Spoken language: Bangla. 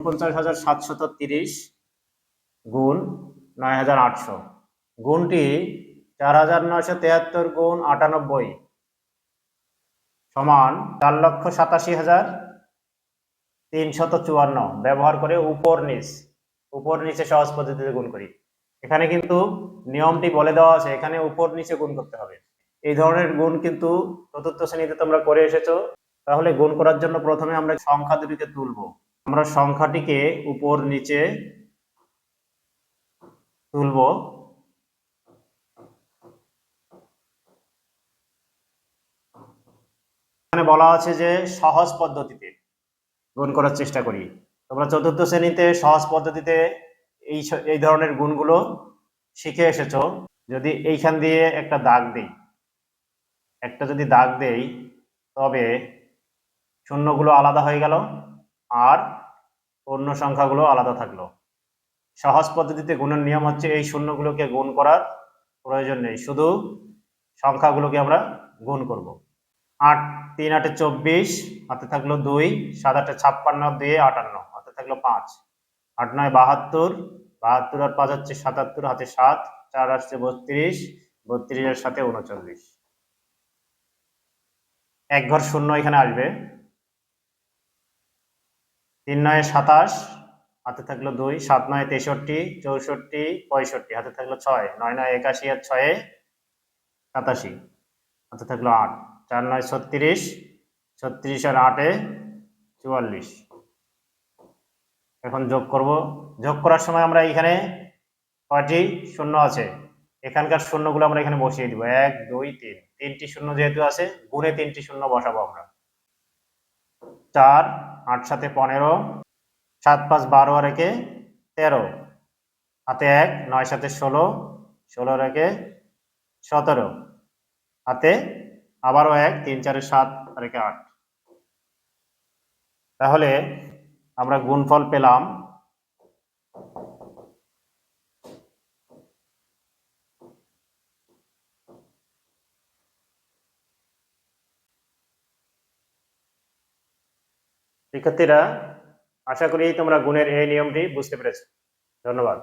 49,730 গুণ 9,800, গুণটি 4,973 গুণ 98 সমান 4,87,354 ব্যবহার করে উপর নিচে সহজ পদ্ধতিতে গুণ করি। এখানে কিন্তু নিয়মটি বলে দেওয়া আছে, এখানে উপর নিচে গুণ করতে হবে। এই ধরনের গুণ কিন্তু চতুর্থ শ্রেণীতে তোমরা করে এসেছো। তাহলে গুণ করার জন্য প্রথমে আমরা সংখ্যা দুটিকে তুলব। আমরা সংখ্যাটিকে উপর নিচে তুলব। এখানে বলা আছে যে সহজ পদ্ধতিতে গুণ করার চেষ্টা করি। তোমরা চতুর্থ শ্রেণীতে সহজ পদ্ধতিতে এই ধরনের গুণগুলো শিখে এসেছো। যদি এইখান দিয়ে একটা দাগ দেই, তবে শূন্যগুলো আলাদা হয়ে গেল আর অন্য সংখ্যাগুলো আলাদা থাকলো। সহজ পদ্ধতিতে গুণের নিয়ম হচ্ছে এই শূন্যগুলোকে গুণ করার প্রয়োজন নেই, শুধু সংখ্যাগুলোকে আমরা গুণ করব। 8 3 8 24, হাতে থাকলো 2, 7 8 56, 2 58, হাতে থাকলো 5, 8 9 72, 72 আর 5 হচ্ছে 77, হাতে 7, 4 আসছে 32, 32 এর সাথে 39, এক ঘর শূন্য এখানে আসবে। 3 9 27, হাতে থাকলো 2, 7 9 63, 64 65, হাতে থাকলো 6, 9 9 81 আর 6 87, হাতে থাকলো 8, 4 9 36, 36 আর 8 44। এখন যোগ করব। যোগ করার সময় আমরা এখানে কয়টি শূন্য আছে, এখানকার শূন্যগুলো আমরা এখানে বসিয়ে দিব। 1 2 3, তিনটি শূন্য যেহেতু আছে, গুণে তিনটি শূন্য বসাবো আমরা। 4 8 7 15, 7 5 12 আর 1 13, হাতে 1, 9 7 16, 16 আর 1 17, হাতে আবারও 1, 3 4 7 আর 1 8। তাহলে আমরা গুণফল পেলাম শিক্ষার্থীরা, আশা করি তোমরা গুণের এই নিয়মটি বুঝতে পেরেছো। ধন্যবাদ।